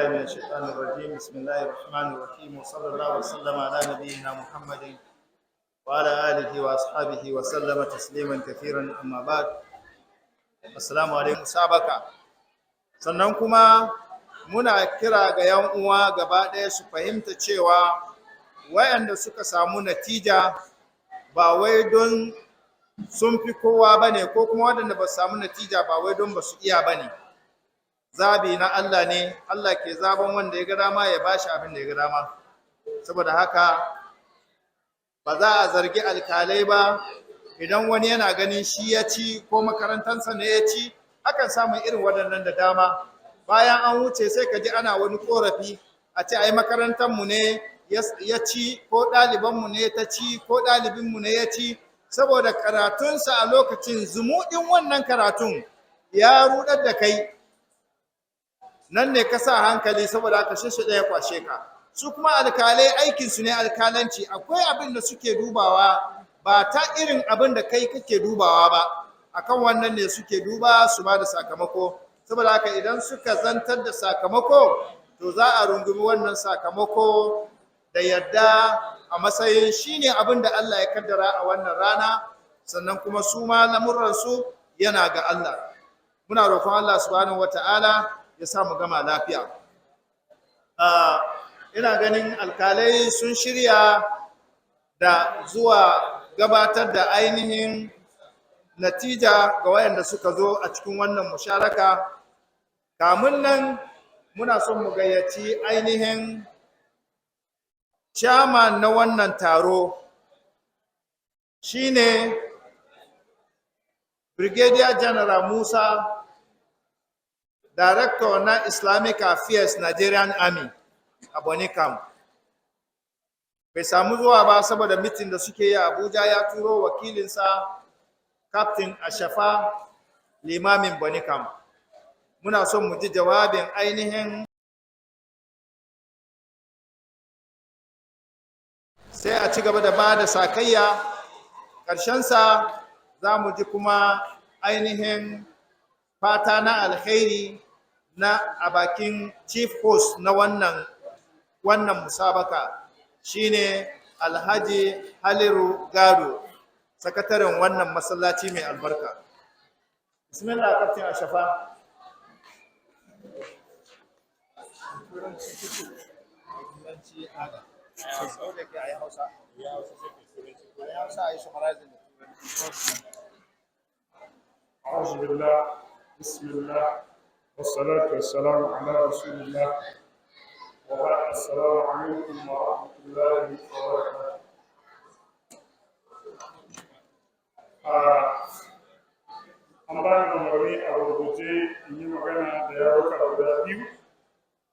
من الشيطان الرجيم بسم الله الرحمن الرحيم وصلى الله وسلم على نبينا محمد وعلى آله وأصحابه وسلم تسليما كثيرا أما بعد السلام عليكم مسابقة sannan kuma muna kira ga yan uwa gaba ɗaya su fahimta cewa wayanda suka samu natija ba wai don sun fi kowa bane ko kuma waɗanda ba su samu natija ba wai don ba su iya bane. Zabi na Allah ne, Allah ke zaben wanda ya ga dama ya bashi abin da ya ga dama. Saboda haka ba za a zargi alkalai ba idan wani yana ganin shi ya ci ko makarantansa ne ya ci, akan samun irin waɗannan da dama. Bayan an wuce sai ka ji ana wani korafi a ce ai makarantarmu ne ya ci ko ɗalibanmu ne ta ci ko ɗalibinmu ne ya ci, saboda karatunsa a lokacin zumuɗin wannan karatun ya ruɗar da kai. Nan ne ka sa hankali saboda aka shishiɗa ya kwashe ka. Su kuma alkalai aikinsu ne alkalanci, akwai abin da suke dubawa ba ta irin abin da kai kake dubawa ba, akan wannan ne suke duba su ba da sakamako. Saboda haka idan suka zantar da sakamako to za a rungumi wannan sakamako da yadda a matsayin shine abin da Allah ya kaddara a wannan rana, sannan kuma su ma lamuransu yana ga Allah. Muna roƙon Allah subhanahu wataala ya sa mu gama lafiya. Ina ganin alkalai sun shirya da zuwa gabatar da ainihin natija ga wayanda suka zo a cikin wannan musharaka. Kamun nan muna son mu gayyaci ainihin chairman na wannan taro, shine Brigadier General Musa, Director na Islamic Affairs Nigerian Army a Bonikam. Bai samu zuwa ba saboda mitin da suke yi a Abuja, ya turo wakilinsa Captain Ashafa, limamin Bonikam. Muna son mu ji jawabin ainihin, sai a ci gaba da ba da sakayya. Ƙarshensa za mu ji kuma ainihin fata na alkhairi na a bakin chief host na wannan musabaka, shine Alhaji Haliru Gado, sakataren wannan masallaci mai albarka. Bismillah, Captain Ashafa. أعوذ بالله بسم الله والصلاة والسلام على رسول الله وبعد. السلام عليكم ورحمة الله وبركاته. an ba ni umarni a gurguje in yi magana da yaruka guda biyu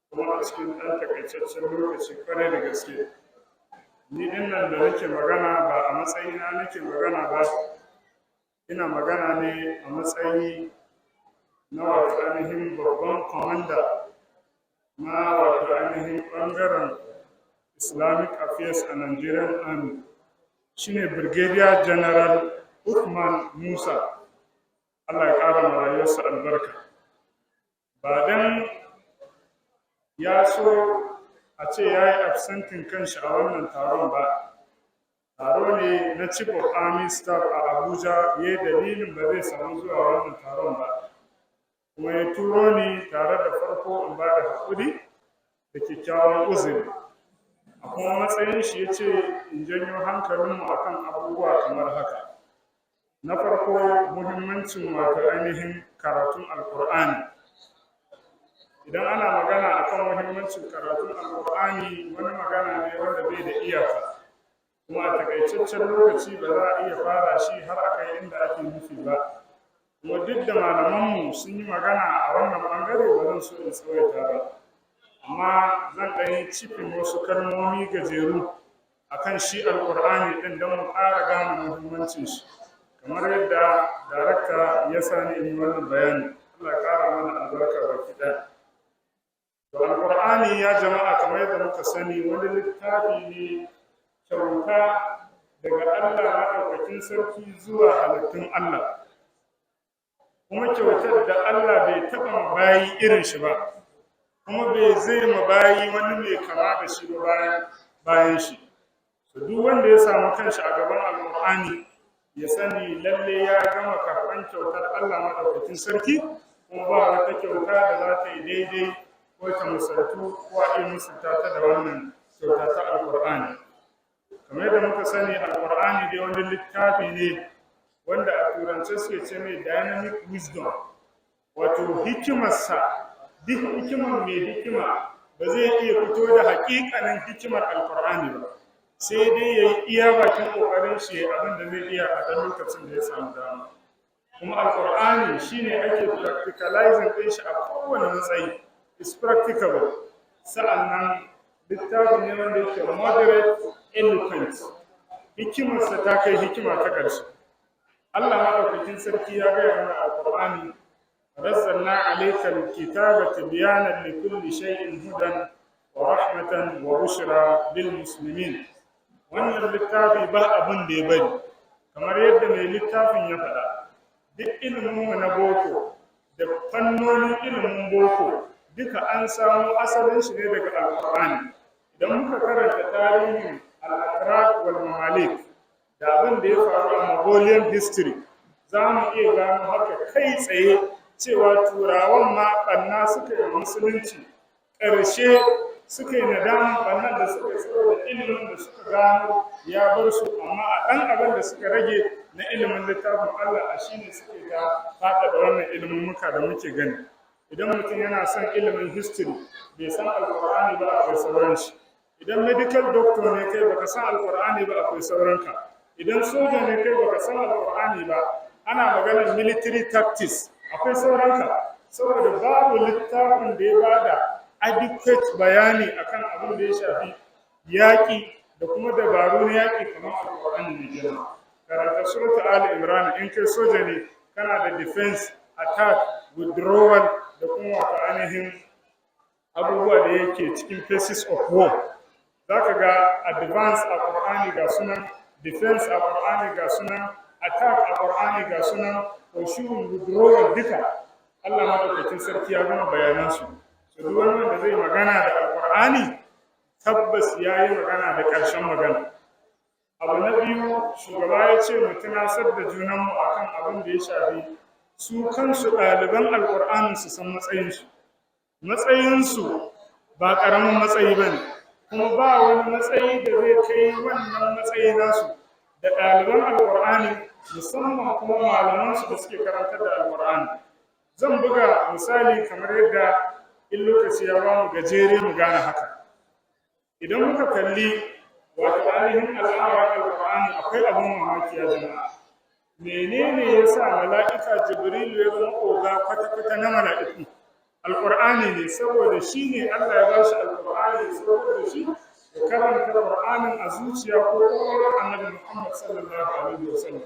kuma a cikin ɗan takaitaccen lokaci kwarai da gaske. Ni ɗin nan da nake magana ba a matsayina nake magana ba, ina magana ne a matsayi na wato ainihin babban kwamanda na wato ainihin ɓangaren Islamic Affairs a Nigerian Army, shine Brigadier General Uthman Musa. Allah ya ƙara ma rayuwarsa albarka. Ba dan ya so a ce ya yi absentin kanshi a wannan taron ba, taro ne na Chief of Army Staff a Abuja, ya yi dalilin ba zai samu zuwa wannan taron ba, kuma ya turo ni tare da farko in ba da haƙuri da kyakkyawan uzuri. A kuma matsayin shi ya ce in janyo hankalinmu a kan abubuwa kamar haka. Na farko, muhimmancin wato ainihin karatun Alƙur'ani. Idan ana magana a kan muhimmancin karatun Alƙur'ani, wani magana ne wanda bai da iyaka, kuma a takaitaccen lokaci ba za a iya fara shi har a kai inda ake nufi ba. Kuma duk da malamanmu sun yi magana a wannan ɓangare, ba zan so in tsawaita ba, amma zan ɗanyi cikin wasu kalmomi gajeru a kan shi Alƙur'ani ɗin don mu ƙara gane muhimmancin shi, kamar yadda darakta ya sani in yi wannan bayani. Allah ya ƙara mana albarka baki ɗaya. To Alƙur'ani ya jama'a, kamar yadda muka sani, wani littafi ne kyauta daga Allah maɗaukakin sarki zuwa halittun Allah, kuma kyautar da Allah bai taɓa bayi irin shi ba, kuma bai zai ma bayi wani mai kama da shi ba bayan shi. Duk wanda ya samu kanshi a gaban alƙur'ani ya sani lalle ya gama karɓan kyautar Allah madaukakin sarki, kuma ba wata kyauta da za ta yi daidai ko ta misaltu ko a yi misalta ta da wannan kyauta ta alƙur'ani. Kamar yadda muka sani alƙur'ani dai wani littafi ne wanda a turance suke ce mai dynamic wisdom, wato hikimarsa, duk hikimar mai hikima ba zai iya fito da haƙiƙanin hikimar alƙur'ani ba, sai dai ya yi iya bakin ƙoƙarin shi abin da zai iya a ɗan lokacin da ya samu dama. Kuma alƙur'ani shi ne ake practicalizing ɗin shi a kowane matsayi, is practicable. Sa'annan littafi ne wanda yake moderate eloquent, hikimarsa ta kai hikima ta ƙarshe. Allah maɗaukakin sarki ya gaya mana alƙur'ani nazzalna alayka alkitaba tibyanan likulli shay'in hudan wa rahmatan wa bushra lil muslimin. Wannan littafi ba abin da ya bari, kamar yadda mai littafin ya faɗa, duk ilimin na boko da fannonin ilimin boko duka an samu asalin shi ne daga alƙur'ani. Idan muka karanta tarihin al-Atrak wal Mamalik da abin da ya faru a Mongolian history, za mu iya gano haka kai tsaye cewa turawan ma ɓanna suka yi musulunci, ƙarshe suka yi nadaman ɓannan da suka saboda ilimin da suka gano ya bar su, amma a ɗan abin da suka rage na ilimin littafin Allah a shi ne suke da faɗaɗa wannan ilimin muka da muke gani. Idan mutum yana son ilimin history bai san alƙur'ani ba akwai sauran shi. Idan medical doctor ne kai baka san alƙur'ani ba akwai sauranka. Idan soja ne kai baka san alƙur'ani ba ana maganar military tactics akwai sauranka, saboda babu littafin da ya bada adequate bayani akan abin da ya shafi yaƙi da kuma dabaru na yaƙi kamar alƙur'ani mai girma. Karanta surata Al-Imran, in kai soja ne kana da defense, attack, withdrawal da kuma wata ainihin abubuwa da yake cikin phases of war. Zaka ga advance a Qur'ani ga sunan, defense a Qur'ani ga sunan, attack a Qur'ani ga sunan, pursuit, withdrawal duka Allah madaukakin sarki ya gama bayanansu. So duk wanda zai magana da Al-Qur'ani tabbas ya yi magana da ƙarshen magana. Abu na biyu, shugaba ya ce mu tunasar da junanmu akan abin da ya shafi su kansu ɗaliban Al-Qur'ani su san matsayinsu. Matsayinsu ba ƙaramin matsayi ba ne, kuma ba wani matsayi da zai kai wannan matsayi nasu da ɗaliban Al-Qur'ani, musamman kuma malamansu da suke karantar da Al-Qur'ani. Zan buga misali kamar yadda in lokaci ya ba mu gajere mu gane haka. Idan muka kalli wato ainihin al'amuran Al-Qur'ani akwai abin mamaki ya jama'a. Menene ya sa mala'ika Jibril ya zama oga kwata-kwata na mala'iku? Al-Qur'ani ne, saboda shi ne Allah ya ba shi Al-Qur'ani, saboda shi ya karanta Qur'anin a zuciya ko ƙwaƙwalwar Annabi Muhammad sallallahu alaihi wasallam.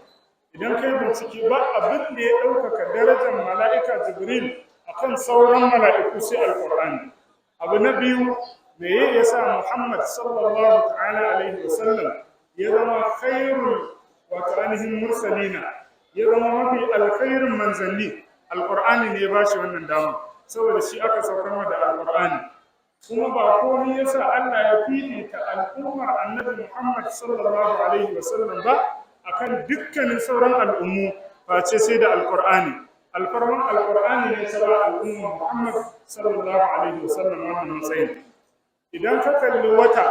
Idan kai bincike ba abin da ya ɗaukaka darajar mala'ika Jibril akan sauran mala'iku sai Al-Qur'ani. Abu na biyu, me ya sa Muhammad sallallahu ta'ala alaihi wasallam ya zama khairul wato ainihin mursalina, ya zama mafi alkhairin manzanni? Al-Qur'ani ne ya ba shi wannan dama, saboda shi aka saukar da Al-Qur'ani. Kuma ba komai yasa Allah ya fifita al'ummar Annabi Muhammad sallallahu alaihi wasallam ba akan dukkanin sauran al'ummu face sai da Al-Qur'ani. Alfarman Al-Qur'ani ne ta ba al'ummar Muhammad sallallahu alaihi wasallam wannan matsayin. Idan ka kalli wata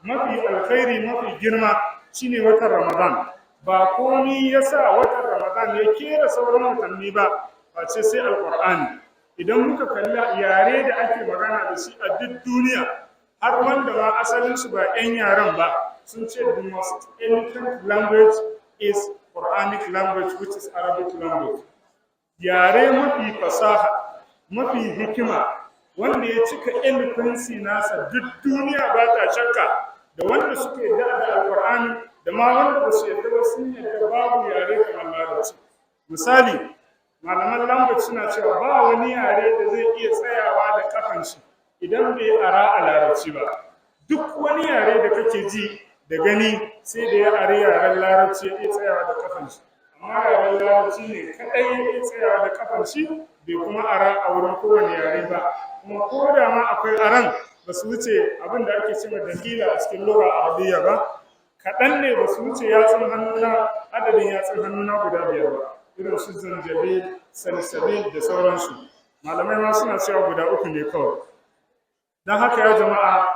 mafi alkhairi mafi girma shine watan Ramadan, ba komai yasa watan Ramadan ya kera sauran watanni ba face sai Al-Qur'ani. Idan muka kalli yare da ake magana da shi a duk duniya, har wanda ma asalinsu ba 'yan yaren ba, sun ce the most ancient language is Quranic language, which is Arabic language. Yare mafi fasaha, mafi hikima, wanda ya cika eloquency nasa duk duniya ba ta shakka, da wanda suka yarda da Al-Qur'ani da ma wanda ba su yarda ba sun yarda babu yare kamar Larabci. Misali, malaman language suna cewa ba wani yare da zai iya tsayawa da kafan shi idan bai ara a Larabci ba. Duk wani yare da kake ji da gani sai da ya are yaren Larabci ya iya tsayawa da kafan shi, amma yaren Larabci ne kadai ya iya tsayawa da kafan shi, bai kuma ara a wurin kowane yare ba kuma ko da ma akwai aran ba su wuce abin da ake cewa dalila a cikin lugha arabiyya ba, kaɗan ne ba su wuce yatsun hannuna, adadin yatsun hannuna guda 5 ba, irin su zanjabil, salsabil da sauransu. Malamai ma suna cewa guda 3 ne kawai. Don haka ya jama'a,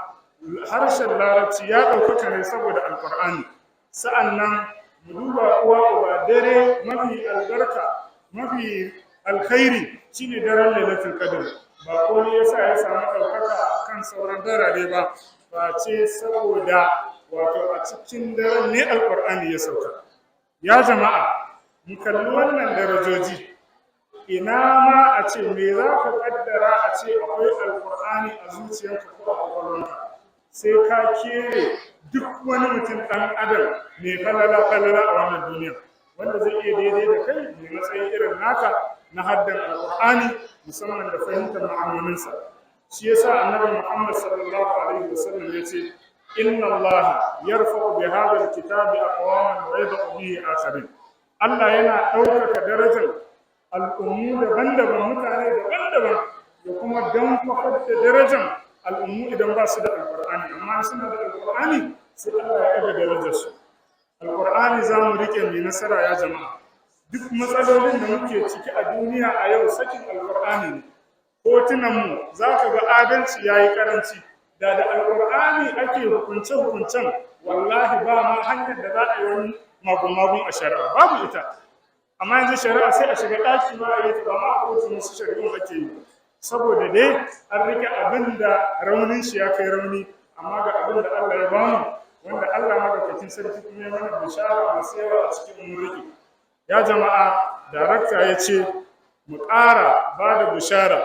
harshen larabci ya ɗaukaka ne saboda alƙur'ani. Sa'annan mu duba uwa uba, dare mafi albarka mafi alkhairi shine daren lailatul qadr. Ba ko ne yasa ya samu ɗaukaka akan sauran darare ba ce saboda wato a cikin daren ne alƙur'ani ya sauka. Ya jama'a, mu kalli wannan darajoji. Ina ma a ce me za ka kaddara a ce akwai alƙur'ani a zuciyarka ko a ƙwaƙwalwarka, sai ka kere duk wani mutum ɗan adam mai falala a wannan duniya wanda zai iya daidai da kai mai matsayin irin naka na haddan alƙur'ani, musamman da fahimtar ma'anoninsa. Shi yasa annabi Muhammad sallallahu alaihi wasallam ya ce, inna Allah yarfa'u bi hadha alkitabi aqwaman wa yad'u bihi akharin. Allah yana ɗaukaka darajar al'ummu daban-daban, mutane daban-daban, da kuma don kwafar da darajar al'ummu idan ba su da alƙur'ani. Amma suna da alƙur'ani sai Allah ya ɗaga darajarsu. Alƙur'ani za mu riƙe mai nasara ya jama'a. Duk matsalolin da muke ciki a duniya a yau sakin alƙur'ani ne. Hotunanmu za ka ga adalci ya yi ƙaranci. Da alƙur'ani ake hukunce-hukuncen, wallahi ba ma hanyar da za a yi wani magun-magun a shari'a, babu ita. Amma yanzu shari'a sai a shiga ɗaki ma a yi ta, ba ma a kotun wasu shari'un ake yi. Saboda dai an rike abin da raunin shi ya kai rauni, amma ga abin da Allah ya bamu, wanda Allah madaukakin sarki kuma ya mana bishara masu yawa a cikin mun rike. Ya jama'a, darakta ya ce mu ƙara ba da bishara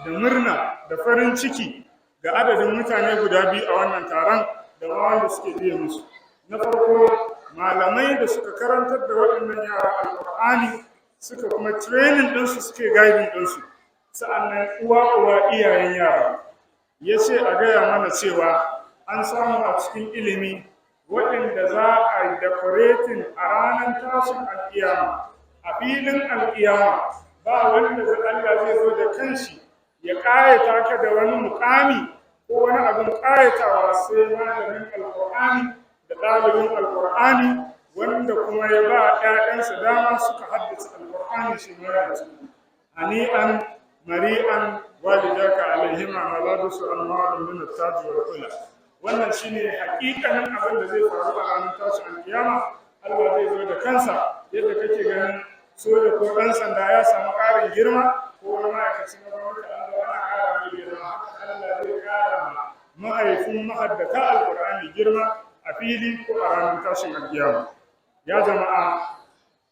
da murna da farin ciki ga adadin mutane guda 2 a wannan taron da ma wanda suke biye musu. Na farko, malamai da suka karantar da waɗannan yara alƙur'ani, suka kuma training ɗinsu, suke guiding ɗinsu. Sa'annan uwa iyayen yara. Ya ce a gaya mana cewa an samu a cikin ilimi waɗanda za a yi decorating a ranar tashin alƙiyama. A filin alƙiyama ba wanda Allah zai zo da kanshi ya ƙayata ka da wani muƙami ko wani abin ƙayatawa, sai malamin alƙur'ani da ɗalibin alƙur'ani, wanda kuma ya ba ‘ya'yansa dama suka haddace alƙur'ani shi mara da su. Hani'an mari'an walidaka alaihima maladusu anwarun min at-taj wal khula. Wannan shine hakikanin abin da zai faru a ranar tashin alkiyama. Allah zai zo da kansa, yadda kake ganin soja ko ɗan sanda ya samu ƙarin girma, ko wani ma'aikacin gwamnati an zo ana ƙara mai girma, Allah zai ƙara mahaifin mahaddata alƙur'ani girma a fili ko a ranar tashin alkiyama. Ya jama'a,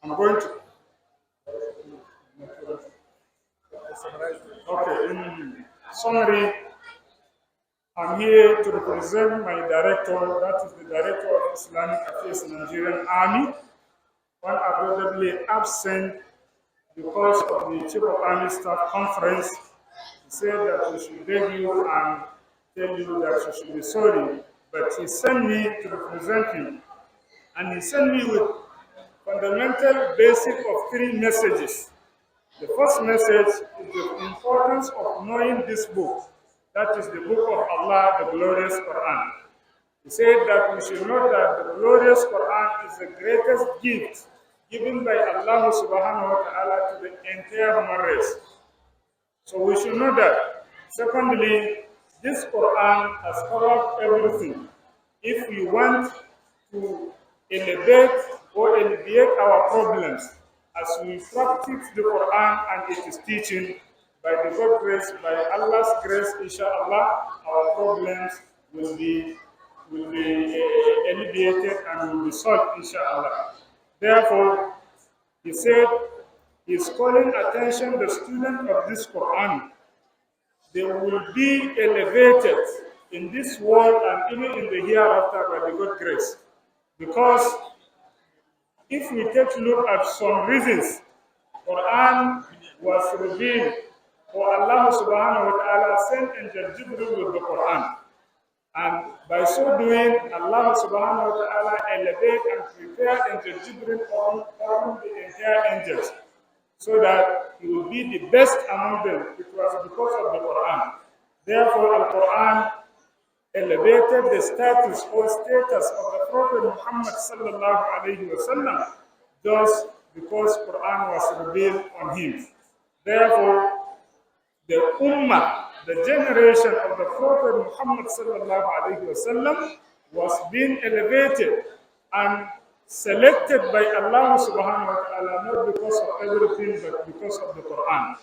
I'm going to okay, in summary, I'm here to represent my director, that is the Director of Islamic Affairs Nigerian Army, one unavoidably absent because of the Chief of Army Staff Conference. He said that we should beg you and tell you that you should be sorry, but he sent me to represent him. And he sent me with fundamental basic of 3 messages. The first message is the importance of knowing this book. That is the book of Allah, the glorious Quran. He said that we should know that the glorious Quran is the greatest gift given by Allah subhanahu wa ta'ala to the entire human race. So we should know that. Secondly, this Quran has covered everything. If we want to elevate or alleviate our problems, as we practice the Quran and its teaching, by the God's grace, by Allah's grace, inshallah, our problems will be alleviated and will be solved, inshallah. Therefore, he said, he's calling attention the students of this Quran. They will be elevated in this world and even in the hereafter by the God's grace. Because if we take a look at some reasons, Quran was revealed, for Allah subhanahu wa ta'ala sent Angel Jibril with the Quran. And by so doing, Allah subhanahu wa ta'ala elevate and prepare Angel Jibril on the entire angels, so that he will be the best among them. It was because of the Quran. Therefore, Al-Quran elevated the status or status of the Prophet Muhammad sallallahu alaihi wasallam just because Quran was revealed on him. Therefore, the Ummah, the generation of the Prophet Muhammad sallallahu alaihi wasallam was being elevated and selected by Allah subhanahu wa ta'ala not because of everything but because of the Quran.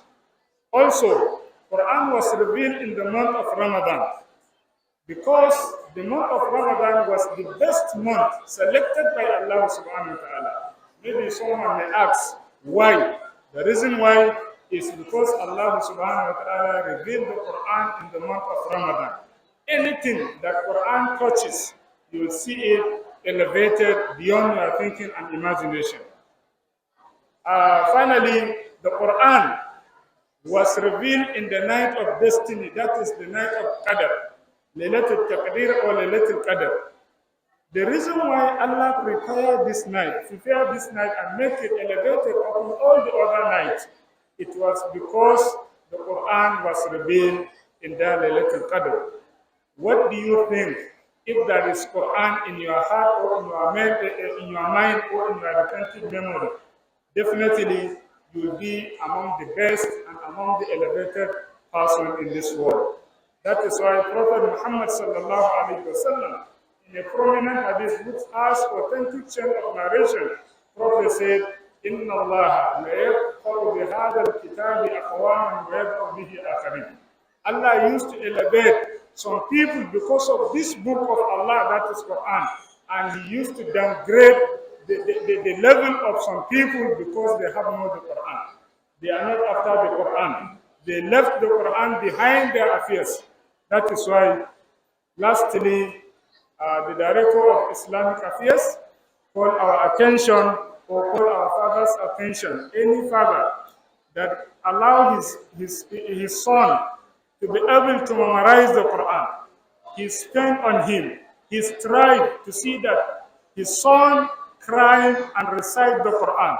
Also, Quran was revealed in the month of Ramadan because the month of Ramadan was the best month selected by Allah subhanahu wa ta'ala. Maybe someone may ask why. The reason why is because Allah subhanahu wa ta'ala revealed the Quran in the month of Ramadan. Anything that Quran touches, you will see it elevated beyond your thinking and imagination. Finally, the Quran was revealed in the night of destiny, that is the night of Qadr, Laylatul Taqdir or Laylatul Qadr. The reason why Allah prepared this night and make it elevated upon all the other nights, it was because the Quran was revealed in the Laylatul Qadr. What do you think if there is Quran in your heart or in your mind or in your retentive memory? Definitely you will be among the best and among the elevated person in this world. That is why Prophet Muhammad sallallahu alaihi wasallam, in a prominent hadith which has authentic chain of narration, Prophet said, "Inna Allah la yaqulu bi hadha al-kitabi aqwaman wa yad'u bihi akharin." Allah used to elevate some people because of this book of Allah, that is Quran, and He used to downgrade the level of some people because they have not the Quran. They are not after the Quran. They left the Quran behind their affairs. That is why, lastly, the Director of Islamic Affairs called our attention or called our father's attention. Any father that allow his son to be able to memorize the Quran, he spent on him. He strived to see that his son cry and recite the Quran.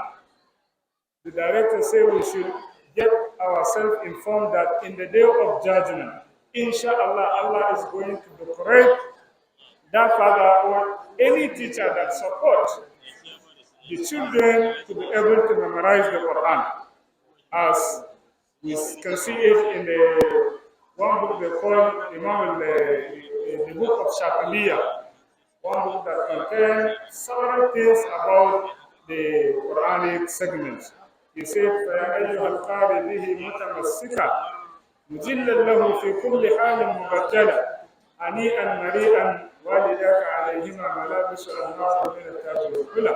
The director said we should get ourselves informed that in the day of judgment, inshallah, Allah is going to decorate that father or any teacher that supports the children to be able to memorize the Quran. As we can see it in the one book they call Imam, the book of Shafaliya, one book that contains several things about the Quranic segments. He said, فَيَا أَيُّهَا الْقَارِ بِهِ مُتَمَسِّكًا مُجِلًّا لَهُ فِي كُلِّ حَالٍ مُبَجَّلًا هَنِيئًا مَرِيئًا وَلِذَاكَ عَلَيْهِمَا مَلَابِسُ أَنْوَارٌ مِنَ التَّاجِ وَالْحُلَى.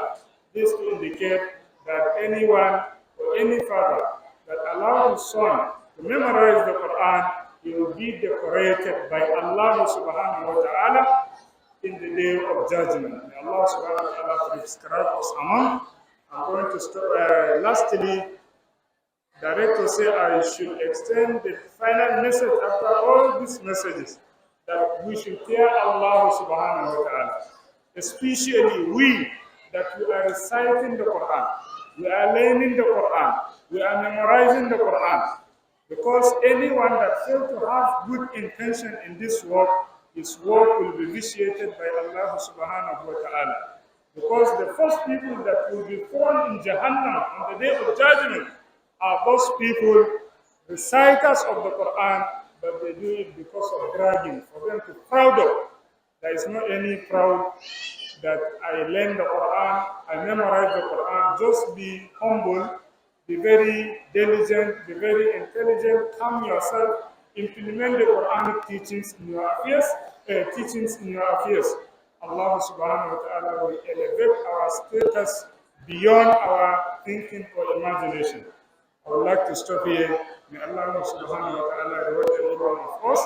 This to indicate that anyone or any father that allows his son to memorize the Quran, he will be decorated by Allah subhanahu wa ta'ala in the day of judgment. May Allah subhanahu wa ta'ala prescribe us among. I'm going to stop. Lastly, director say I should extend the final message after all these messages that we should fear Allah subhanahu wa ta'ala. Especially we that we are reciting the Quran, we are learning the Quran, we are memorizing the Quran. Because anyone that fails to have good intention in this work, his work will be vitiated by Allah subhanahu wa ta'ala. Because the first people that will be thrown in Jahannam on the day of judgment are those people, reciters of the Quran, but they do it because of bragging, for them to proud of. There is not any proud that I learn the Quran, I memorize the Quran. Just be humble, be very diligent, be very intelligent, calm yourself, implement the Quranic teachings in your affairs. Allah subhanahu wa ta'ala will elevate our status beyond our thinking or imagination. I would like to stop here. May Allah subhanahu wa ta'ala reward every one of us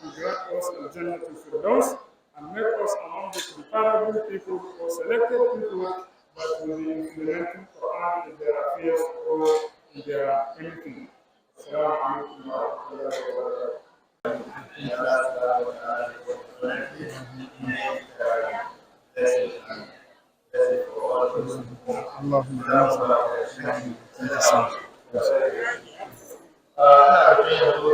and grant us al-Jannah to Firdaus and make us among the comparable people or selected people that will be implementing Quran in their affairs or in their anything. Assalamu alaikum wa rahmatullahi wa barakatuh. Allahumma ina da yanzu